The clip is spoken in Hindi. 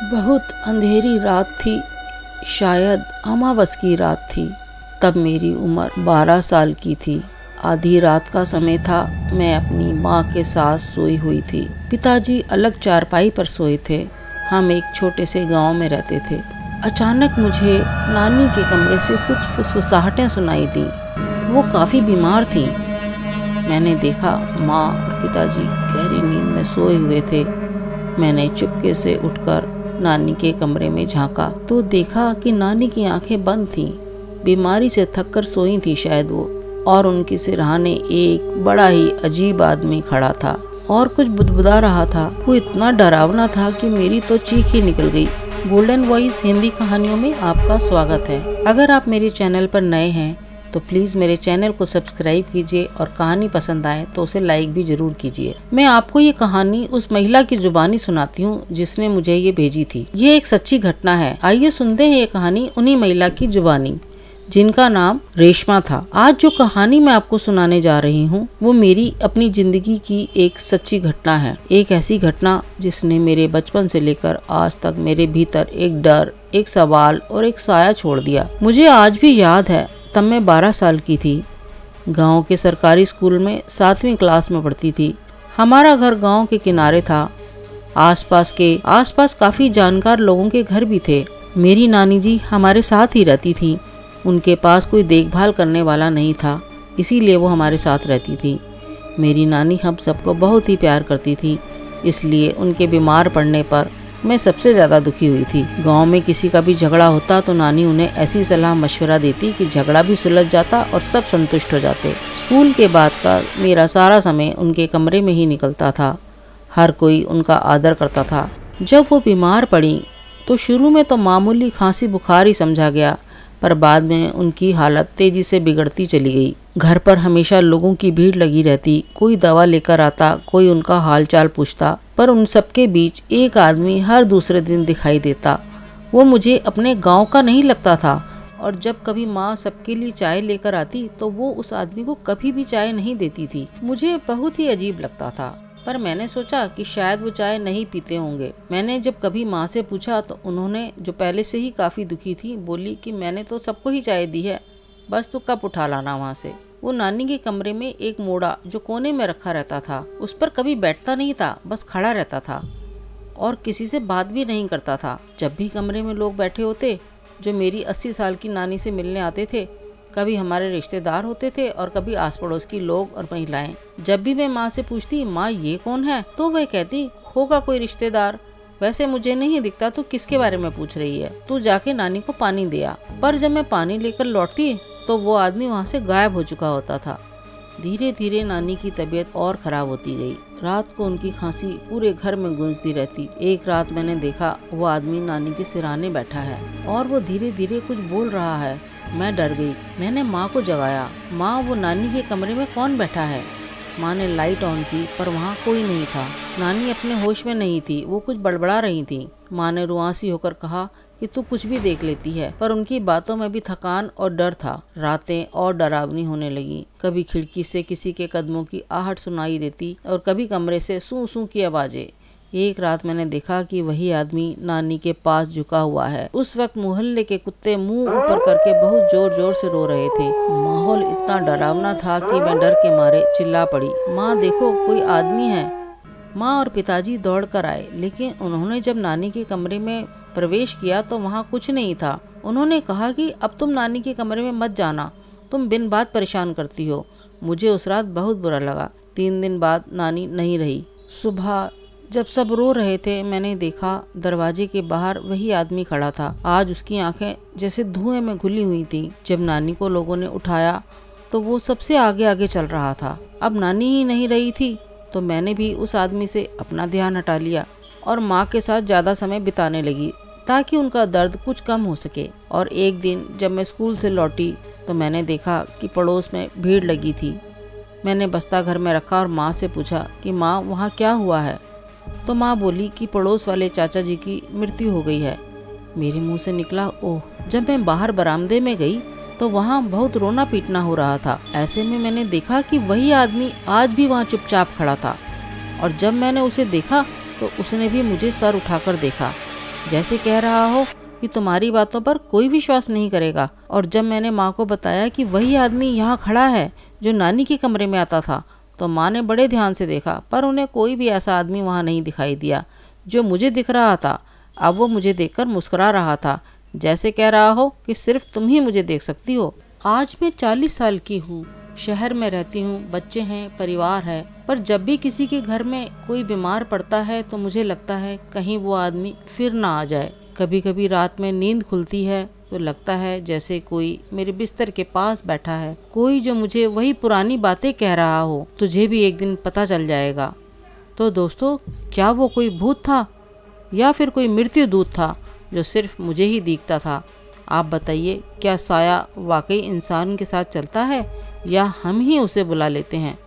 बहुत अंधेरी रात थी, शायद अमावस की रात थी। तब मेरी उम्र 12 साल की थी। आधी रात का समय था। मैं अपनी माँ के साथ सोई हुई थी। पिताजी अलग चारपाई पर सोए थे। हम एक छोटे से गांव में रहते थे। अचानक मुझे नानी के कमरे से कुछ फुसफुसाहटें सुनाई दी। वो काफ़ी बीमार थीं। मैंने देखा माँ और पिताजी गहरी नींद में सोए हुए थे। मैंने चुपके से उठकर नानी के कमरे में झांका तो देखा कि नानी की आंखें बंद थीं। बीमारी से थककर सोई थी शायद वो। और उनकी सिरहाने एक बड़ा ही अजीब आदमी खड़ा था और कुछ बुदबुदा रहा था। वो इतना डरावना था कि मेरी तो चीख ही निकल गई। गोल्डन वॉइस हिंदी कहानियों में आपका स्वागत है। अगर आप मेरे चैनल पर नए हैं तो प्लीज़ मेरे चैनल को सब्सक्राइब कीजिए और कहानी पसंद आए तो उसे लाइक भी जरूर कीजिए। मैं आपको ये कहानी उस महिला की जुबानी सुनाती हूँ जिसने मुझे ये भेजी थी। ये एक सच्ची घटना है। आइए सुनते हैं ये कहानी उन्हीं महिला की जुबानी, जिनका नाम रेशमा था। आज जो कहानी मैं आपको सुनाने जा रही हूँ वो मेरी अपनी जिंदगी की एक सच्ची घटना है। एक ऐसी घटना जिसने मेरे बचपन से लेकर आज तक मेरे भीतर एक डर, एक सवाल और एक साया छोड़ दिया। मुझे आज भी याद है, तब मैं 12 साल की थी। गांव के सरकारी स्कूल में 7वीं क्लास में पढ़ती थी। हमारा घर गांव के किनारे था। आसपास काफी जानकार लोगों के घर भी थे। मेरी नानी जी हमारे साथ ही रहती थी। उनके पास कोई देखभाल करने वाला नहीं था, इसीलिए वो हमारे साथ रहती थी। मेरी नानी हम सबको बहुत ही प्यार करती थी, इसलिए उनके बीमार पड़ने पर मैं सबसे ज़्यादा दुखी हुई थी। गांव में किसी का भी झगड़ा होता तो नानी उन्हें ऐसी सलाह मशवरा देती कि झगड़ा भी सुलझ जाता और सब संतुष्ट हो जाते। स्कूल के बाद का मेरा सारा समय उनके कमरे में ही निकलता था। हर कोई उनका आदर करता था। जब वो बीमार पड़ी तो शुरू में तो मामूली खांसी बुखार ही समझा गया, पर बाद में उनकी हालत तेजी से बिगड़ती चली गई। घर पर हमेशा लोगों की भीड़ लगी रहती। कोई दवा लेकर आता, कोई उनका हालचाल पूछता, पर उन सबके बीच एक आदमी हर दूसरे दिन दिखाई देता। वो मुझे अपने गांव का नहीं लगता था, और जब कभी माँ सबके लिए चाय लेकर आती तो वो उस आदमी को कभी भी चाय नहीं देती थी। मुझे बहुत ही अजीब लगता था, पर मैंने सोचा कि शायद वो चाय नहीं पीते होंगे। मैंने जब कभी माँ से पूछा तो उन्होंने, जो पहले से ही काफ़ी दुखी थी, बोली कि मैंने तो सबको ही चाय दी है, बस तू कप उठा लाना वहाँ से। वो नानी के कमरे में एक मोड़ा जो कोने में रखा रहता था, उस पर कभी बैठता नहीं था, बस खड़ा रहता था और किसी से बात भी नहीं करता था। जब भी कमरे में लोग बैठे होते जो मेरी 80 साल की नानी से मिलने आते थे, कभी हमारे रिश्तेदार होते थे और कभी आस पड़ोस की लोग और महिलाएं। जब भी मैं माँ से पूछती माँ ये कौन है, तो वह कहती होगा कोई रिश्तेदार, वैसे मुझे नहीं दिखता, तो किसके बारे में पूछ रही है, तू जाके नानी को पानी दिया। पर जब मैं पानी लेकर लौटती तो वो आदमी वहाँ से गायब हो चुका होता था। धीरे धीरे नानी की तबीयत और खराब होती गई। रात को उनकी खांसी पूरे घर में गूंजती रहती। एक रात मैंने देखा वो आदमी नानी के सिरहाने बैठा है और वो धीरे धीरे कुछ बोल रहा है। मैं डर गई। मैंने माँ को जगाया, माँ वो नानी के कमरे में कौन बैठा है? माँ ने लाइट ऑन की, पर वहाँ कोई नहीं था। नानी अपने होश में नहीं थी, वो कुछ बड़बड़ा रही थी। माँ ने रुआंसी होकर कहा कि तू कुछ भी देख लेती है, पर उनकी बातों में भी थकान और डर था। रातें और डरावनी होने लगी। कभी खिड़की से किसी के कदमों की आहट सुनाई देती और कभी कमरे से सूं सूं की आवाजें। एक रात मैंने देखा कि वही आदमी नानी के पास झुका हुआ है। उस वक्त मोहल्ले के कुत्ते मुंह ऊपर करके बहुत जोर जोर से रो रहे थे। माहौल इतना डरावना था कि मैं डर के मारे चिल्ला पड़ी, माँ देखो कोई आदमी है। माँ और पिताजी दौड़ कर आए, लेकिन उन्होंने जब नानी के कमरे में प्रवेश किया तो वहाँ कुछ नहीं था। उन्होंने कहा कि अब तुम नानी के कमरे में मत जाना, तुम बिन बात परेशान करती हो। मुझे उस रात बहुत बुरा लगा। 3 दिन बाद नानी नहीं रही। सुबह जब सब रो रहे थे, मैंने देखा दरवाजे के बाहर वही आदमी खड़ा था। आज उसकी आंखें जैसे धुएं में घुली हुई थी। जब नानी को लोगों ने उठाया तो वो सबसे आगे आगे चल रहा था। अब नानी ही नहीं रही थी तो मैंने भी उस आदमी से अपना ध्यान हटा लिया और माँ के साथ ज़्यादा समय बिताने लगी ताकि उनका दर्द कुछ कम हो सके। और एक दिन जब मैं स्कूल से लौटी तो मैंने देखा कि पड़ोस में भीड़ लगी थी। मैंने बस्ता घर में रखा और माँ से पूछा कि माँ वहाँ क्या हुआ है? तो माँ बोली कि पड़ोस वाले चाचा जी की मृत्यु हो गई है। मेरे मुंह से निकला ओह। जब मैं बाहर बरामदे में गई तो वहाँ बहुत रोना पीटना हो रहा था। ऐसे में मैंने देखा कि वही आदमी आज भी वहाँ चुपचाप खड़ा था, और जब मैंने उसे देखा तो उसने भी मुझे सर उठाकर देखा। जैसे कह रहा हो कि तुम्हारी बातों पर कोई विश्वास नहीं करेगा। और जब मैंने माँ को बताया कि वही आदमी यहाँ खड़ा है जो नानी के कमरे में आता था, तो माँ ने बड़े ध्यान से देखा, पर उन्हें कोई भी ऐसा आदमी वहाँ नहीं दिखाई दिया जो मुझे दिख रहा था। अब वो मुझे देखकर मुस्कुरा रहा था, जैसे कह रहा हो कि सिर्फ तुम ही मुझे देख सकती हो। आज मैं 40 साल की हूँ, शहर में रहती हूँ, बच्चे हैं, परिवार है, पर जब भी किसी के घर में कोई बीमार पड़ता है तो मुझे लगता है कहीं वो आदमी फिर ना आ जाए। कभी कभी रात में नींद खुलती है तो लगता है जैसे कोई मेरे बिस्तर के पास बैठा है, कोई जो मुझे वही पुरानी बातें कह रहा हो, तुझे भी एक दिन पता चल जाएगा। तो दोस्तों, क्या वो कोई भूत था या फिर कोई मृत्यु दूत था जो सिर्फ मुझे ही दिखता था? आप बताइए, क्या साया वाकई इंसान के साथ चलता है या हम ही उसे बुला लेते हैं?